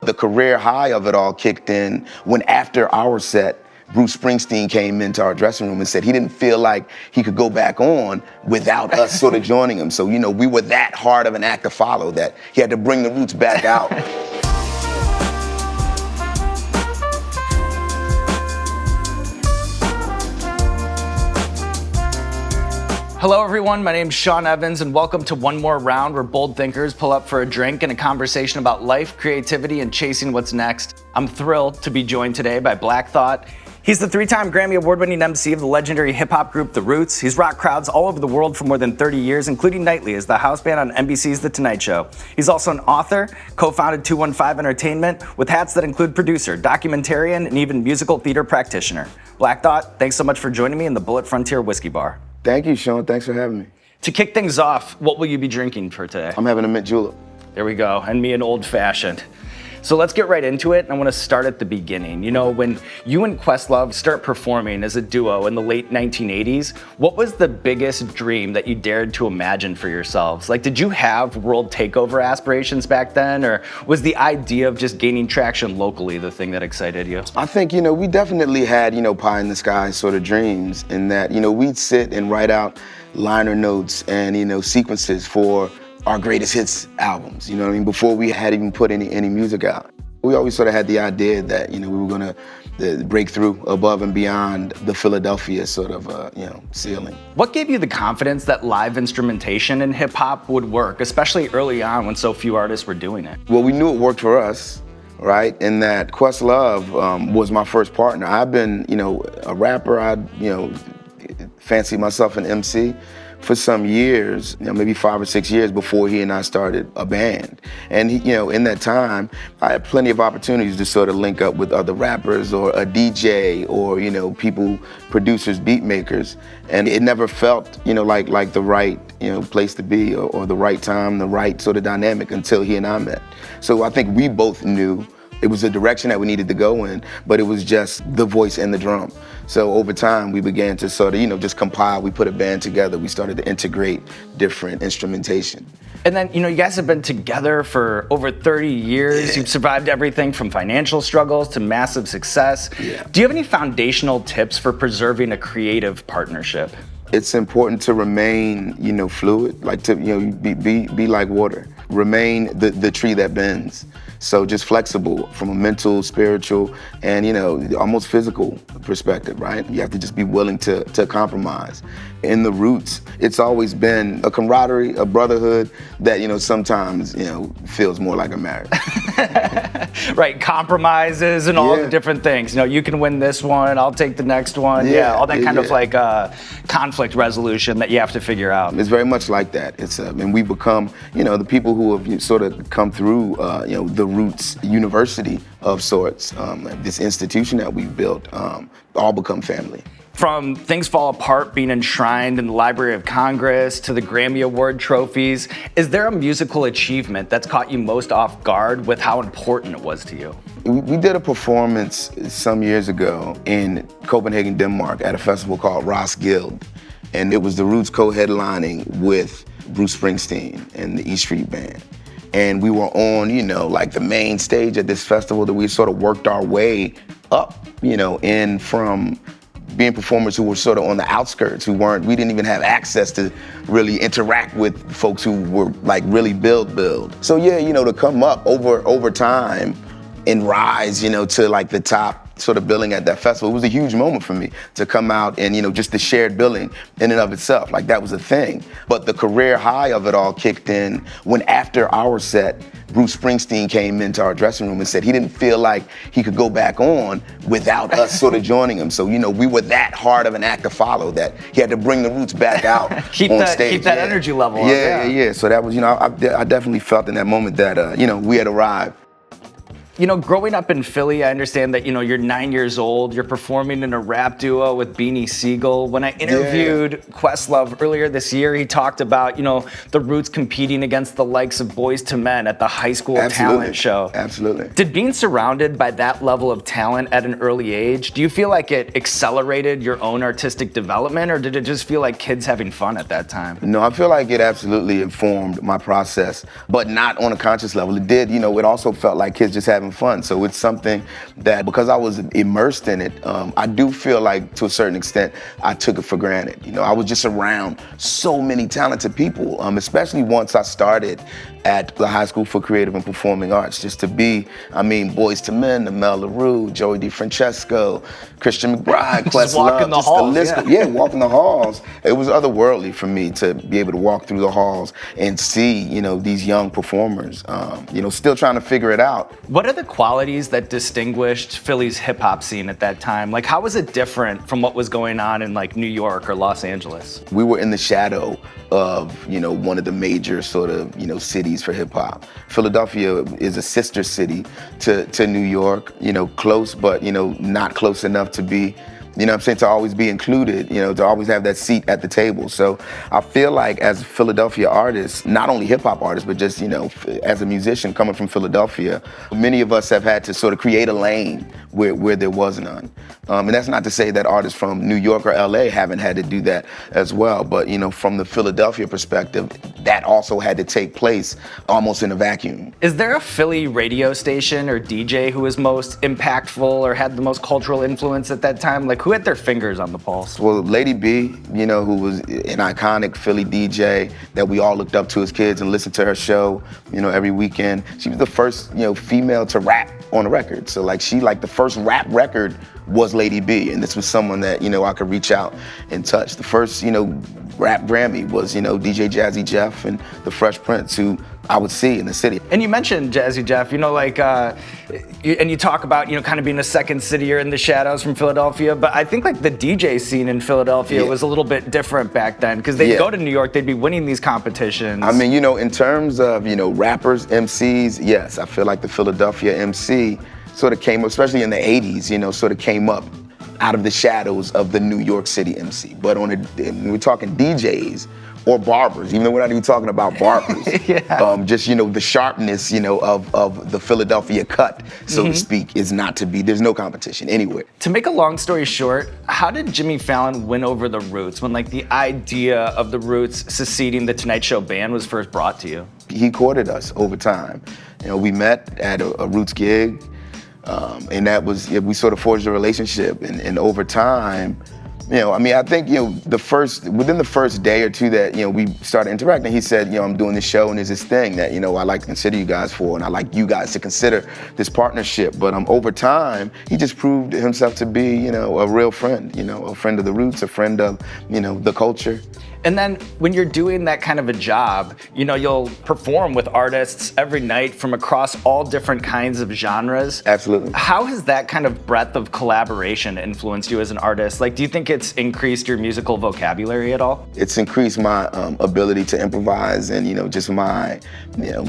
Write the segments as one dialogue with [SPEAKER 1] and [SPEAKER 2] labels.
[SPEAKER 1] the career high of it all kicked in when after our set, Bruce Springsteen came into our dressing room and said he didn't feel like he could go back on without us sort of joining him. So, we were that hard of an act to follow that he had to bring the roots back out.
[SPEAKER 2] Hello everyone, my name's Sean Evans and welcome to one more round where bold thinkers pull up for a drink and a conversation about life, creativity, and chasing what's next. I'm thrilled to be joined today by Black Thought. He's the 3-time Grammy Award-winning MC of the legendary hip-hop group The Roots. He's rocked crowds all over the world for more than 30 years, including nightly as the house band on NBC's The Tonight Show. He's also an author, co-founded 215 Entertainment, with hats that include producer, documentarian, and even musical theater practitioner. Black Thought, thanks so much for joining me in the Bulleit Frontier Whiskey Bar.
[SPEAKER 1] Thank you, Sean. Thanks for having me.
[SPEAKER 2] To kick things off, what will you be drinking for today?
[SPEAKER 1] I'm having a mint julep.
[SPEAKER 2] There we go, and me an old fashioned. So let's get right into it. I want to start at the beginning. When you and Questlove start performing as a duo in the late 1980s, what was the biggest dream that you dared to imagine for yourselves? Did you have world takeover aspirations back then, or was the idea of just gaining traction locally the thing that excited you?
[SPEAKER 1] I think, we definitely had, pie in the sky sort of dreams in that, we'd sit and write out liner notes and, sequences for our greatest hits albums, before we had even put any music out. We always sort of had the idea that, we were gonna break through above and beyond the Philadelphia sort of, ceiling.
[SPEAKER 2] What gave you the confidence that live instrumentation in hip hop would work, especially early on when so few artists were doing it?
[SPEAKER 1] Well, we knew it worked for us, right? In that Questlove was my first partner. I've been, a rapper. I, fancy myself an MC for some years, maybe 5 or 6 years before he and I started a band. And in that time, I had plenty of opportunities to sort of link up with other rappers or a DJ or, people, producers, beat makers. And it never felt, like the right, place to be or the right time, the right sort of dynamic until he and I met. So I think we both knew it was the direction that we needed to go in, but it was just the voice and the drum. So over time, we began to sort of, just compile. We put a band together. We started to integrate different instrumentation.
[SPEAKER 2] And then, you guys have been together for over 30 years. Yeah. You've survived everything from financial struggles to massive success.
[SPEAKER 1] Yeah.
[SPEAKER 2] Do you have any foundational tips for preserving a creative partnership?
[SPEAKER 1] It's important to remain, fluid, be like water. Remain the tree that bends. So just flexible from a mental, spiritual, and almost physical perspective, right? You have to just be willing to compromise. In the Roots, it's always been a camaraderie, a brotherhood that, sometimes, feels more like a marriage.
[SPEAKER 2] Right, compromises and all the different things. You can win this one, I'll take the next one. Yeah, all that kind of conflict resolution that you have to figure out.
[SPEAKER 1] It's very much like that. It's and we become, the people who have sort of come through, the Roots University of sorts, this institution that we've built, all become family.
[SPEAKER 2] From Things Fall Apart being enshrined in the Library of Congress to the Grammy Award trophies, is there a musical achievement that's caught you most off guard with how important it was to you?
[SPEAKER 1] We did a performance some years ago in Copenhagen, Denmark at a festival called Roskilde. And it was the Roots co-headlining with Bruce Springsteen and the E Street Band. And we were on, the main stage at this festival that we sort of worked our way up, in from being performers who were sort of on the outskirts, we didn't even have access to really interact with folks who were really build. So yeah, to come up over time and rise, to the top sort of billing at that festival, it was a huge moment for me to come out and, just the shared billing in and of itself, that was a thing. But the career high of it all kicked in when after our set, Bruce Springsteen came into our dressing room and said he didn't feel like he could go back on without us sort of joining him. So, we were that hard of an act to follow that he had to bring the Roots back out on stage.
[SPEAKER 2] Keep that energy level up.
[SPEAKER 1] Yeah. So that was, I definitely felt in that moment that, we had arrived.
[SPEAKER 2] Growing up in Philly, I understand that, you're 9 years old, you're performing in a rap duo with Beanie Siegel. When I interviewed Questlove earlier this year, he talked about, the Roots competing against the likes of Boyz II Men at the high school talent show.
[SPEAKER 1] Absolutely.
[SPEAKER 2] Did being surrounded by that level of talent at an early age, do you feel like it accelerated your own artistic development, or did it just feel like kids having fun at that time?
[SPEAKER 1] No, I feel like it absolutely informed my process, but not on a conscious level. It did, it also felt like kids just having having fun. So it's something that, because I was immersed in it, I do feel like to a certain extent, I took it for granted. You know, I was just around so many talented people, especially once I started at the High School for Creative and Performing Arts, just to be, Boyz II Men, Mel LaRue, Joey DeFrancesco, Christian McBride, Questlove,
[SPEAKER 2] the halls,
[SPEAKER 1] walking the halls. It was otherworldly for me to be able to walk through the halls and see, these young performers, still trying to figure it out.
[SPEAKER 2] What are the qualities that distinguished Philly's hip hop scene at that time? Like, how was it different from what was going on in like New York or Los Angeles?
[SPEAKER 1] We were in the shadow of, one of the major sort of, cities for hip hop. Philadelphia is a sister city to New York, close, but, not close enough to be, to always be included, to always have that seat at the table. So I feel like as Philadelphia artists, not only hip hop artists, but just, as a musician coming from Philadelphia, many of us have had to sort of create a lane where there was none. And that's not to say that artists from New York or LA haven't had to do that as well. But, from the Philadelphia perspective, that also had to take place almost in a vacuum.
[SPEAKER 2] Is there a Philly radio station or DJ who was most impactful or had the most cultural influence at that time? Like, who had their fingers on the pulse?
[SPEAKER 1] Well, Lady B, who was an iconic Philly DJ that we all looked up to as kids and listened to her show, every weekend. She was the first, female to rap on a record. So the first rap record was Lady B, and this was someone that, I could reach out and touch. The first, rap Grammy was, DJ Jazzy Jeff and the Fresh Prince, who I would see in the city.
[SPEAKER 2] And you mentioned Jazzy Jeff, and you talk about, kind of being a second city or in the shadows from Philadelphia, but I think like the DJ scene in Philadelphia was a little bit different back then, because they'd go to New York, they'd be winning these competitions.
[SPEAKER 1] In terms of, rappers, MCs, yes, I feel like the Philadelphia MC sort of came up, especially in the 80s, sort of came up out of the shadows of the New York City MC. But when we're talking DJs or barbers, even though we're not even talking about barbers, just, the sharpness, of the Philadelphia cut, so to speak, is not to be, there's no competition anywhere.
[SPEAKER 2] To make a long story short, how did Jimmy Fallon win over the Roots when the idea of the Roots seceding the Tonight Show band was first brought to you? He
[SPEAKER 1] courted us over time. We met at a Roots gig, and that was, we sort of forged a relationship, and over time, I think, within the first day or two that, we started interacting, he said, I'm doing this show and there's this thing that, I like to consider you guys for, and I like you guys to consider this partnership. But over time, he just proved himself to be, a real friend, a friend of the Roots, a friend of, the culture.
[SPEAKER 2] And then when you're doing that kind of a job, you'll perform with artists every night from across all different kinds of genres.
[SPEAKER 1] Absolutely.
[SPEAKER 2] How has that kind of breadth of collaboration influenced you as an artist? Do you think it's increased your musical vocabulary at all?
[SPEAKER 1] It's increased my ability to improvise and, just my,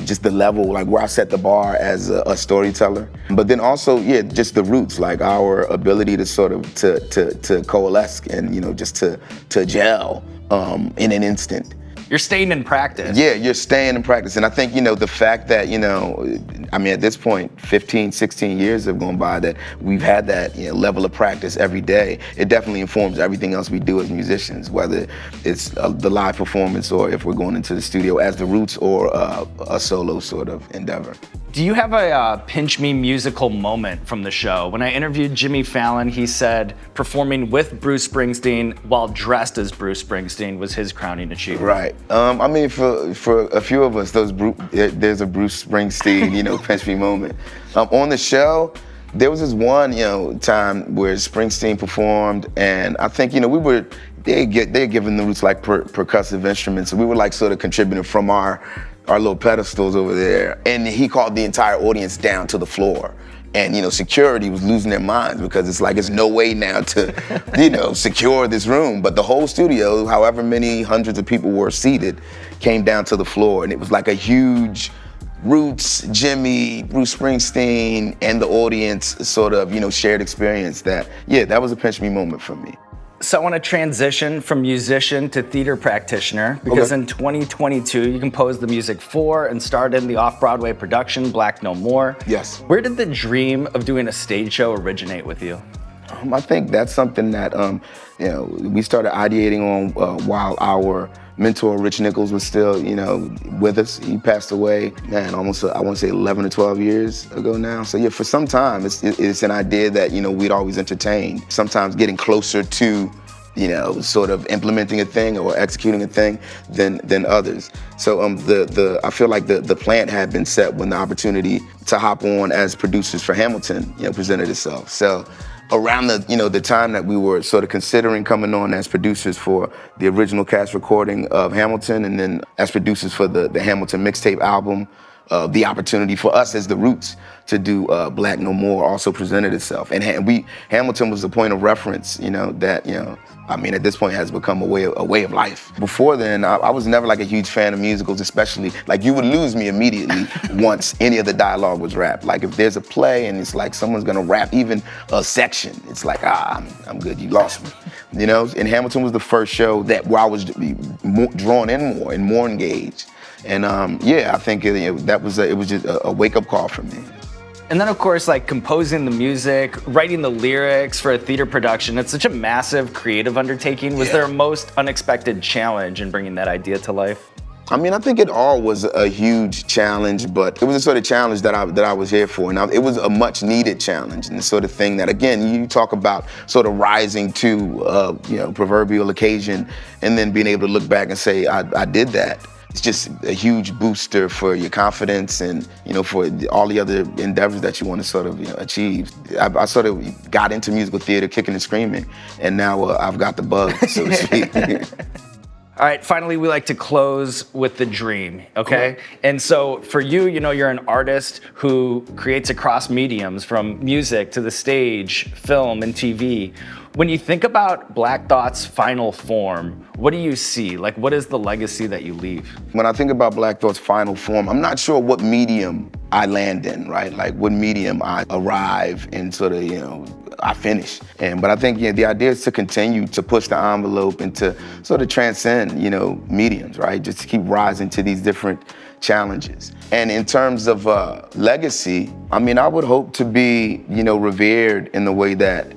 [SPEAKER 1] just the level, where I set the bar as a storyteller. But then also, just the roots, our ability to sort of, to coalesce and, just to gel. In an instant.
[SPEAKER 2] You're staying in practice.
[SPEAKER 1] Yeah, you're staying in practice. And I think, the fact that, at this point, 15, 16 years have gone by that we've had that level of practice every day. It definitely informs everything else we do as musicians, whether it's the live performance or if we're going into the studio as the Roots or a solo sort of endeavor.
[SPEAKER 2] Do you have a pinch me musical moment from the show? When I interviewed Jimmy Fallon, he said performing with Bruce Springsteen while dressed as Bruce Springsteen was his crowning achievement.
[SPEAKER 1] Right. For a few of us, there's a Bruce Springsteen, pinch me moment. On the show, there was this one, time where Springsteen performed, and I think, they had given the Roots percussive instruments, so we were sort of contributing from our little pedestals over there, and he called the entire audience down to the floor. And, security was losing their minds because it's there's no way now to, secure this room. But the whole studio, however many hundreds of people were seated, came down to the floor. And it was a huge Roots, Jimmy, Bruce Springsteen, and the audience sort of, shared experience that was a pinch me moment for me.
[SPEAKER 2] So I want to transition from musician to theater practitioner because in 2022 you composed the music for and starred in the off-Broadway production Black No More.
[SPEAKER 1] Yes.
[SPEAKER 2] Where did the dream of doing a stage show originate with you?
[SPEAKER 1] I think that's something that we started ideating on while our mentor Rich Nichols was still with us. He passed away, man, almost I want to say 11 or 12 years ago now. So yeah, for some time it's an idea that we'd always entertained. Sometimes getting closer to sort of implementing a thing or executing a thing than others. So I feel like the plant had been set when the opportunity to hop on as producers for Hamilton presented itself. So around the time that we were sort of considering coming on as producers for the original cast recording of Hamilton, and then as producers for the Hamilton mixtape album, the opportunity for us as the Roots to do Black No More also presented itself. And Hamilton was the point of reference, that at this point has become a way of life. Before then, I was never like a huge fan of musicals, especially like you would lose me immediately once any of the dialogue was rapped. Like if there's a play and it's like someone's gonna rap even a section, it's like I'm good, you lost me. And Hamilton was the first show where I was drawn in more and more engaged. And I think it was just a wake-up call for me.
[SPEAKER 2] And then of course, like composing the music, writing the lyrics for a theater production, it's such a massive creative undertaking. Was there a most unexpected challenge in bringing that idea to life?
[SPEAKER 1] I think it all was a huge challenge, but it was a sort of challenge that I was here for. And it was a much needed challenge, and the sort of thing that, again, you talk about sort of rising to proverbial occasion and then being able to look back and say, I did that. It's just a huge booster for your confidence and, for all the other endeavors that you want to sort of, achieve. I sort of got into musical theater kicking and screaming, and now I've got the bug, so to speak.
[SPEAKER 2] All right, finally, we like to close with the dream, okay? Cool. And so for you, you're an artist who creates across mediums, from music to the stage, film, and TV. When you think about Black Thought's final form, what do you see? Like, what is the legacy that you leave? When
[SPEAKER 1] I think about Black Thought's final form, I'm not sure what medium I land in, right? Like what medium I arrive and sort of, I finish. But I think the idea is to continue to push the envelope and to sort of transcend, mediums, right? Just to keep rising to these different challenges. And in terms of legacy, I would hope to be, revered in the way that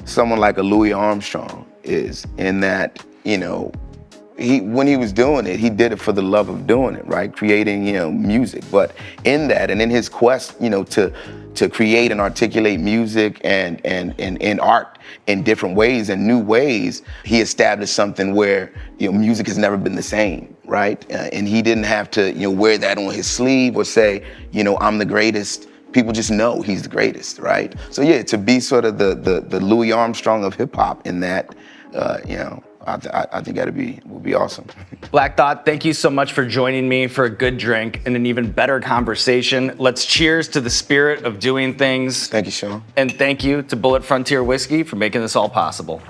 [SPEAKER 1] someone like a Louis Armstrong is, in that, when he was doing it, he did it for the love of doing it, right? Creating, music. But in that, and in his quest, to create and articulate music and art in different ways and new ways, he established something where, music has never been the same, right? And he didn't have to, wear that on his sleeve or say, I'm the greatest. People just know he's the greatest, right? So yeah, to be sort of the Louis Armstrong of hip hop in that, I think would be awesome.
[SPEAKER 2] Black Thought, thank you so much for joining me for a good drink and an even better conversation. Let's cheers to the spirit of doing things.
[SPEAKER 1] Thank you, Sean.
[SPEAKER 2] And thank you to Bulleit Frontier Whiskey for making this all possible.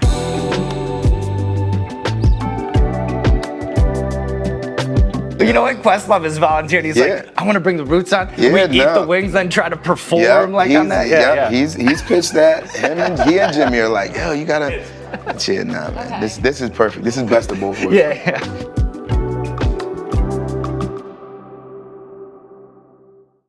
[SPEAKER 2] You know what? Questlove is volunteering. He's like, I want to bring the Roots on. We eat the wings, then try to perform on that.
[SPEAKER 1] He's pitched that. He and Jimmy are like, yo, you gotta cheer now, man. Okay. This is perfect. This is best of both worlds.
[SPEAKER 2] Yeah.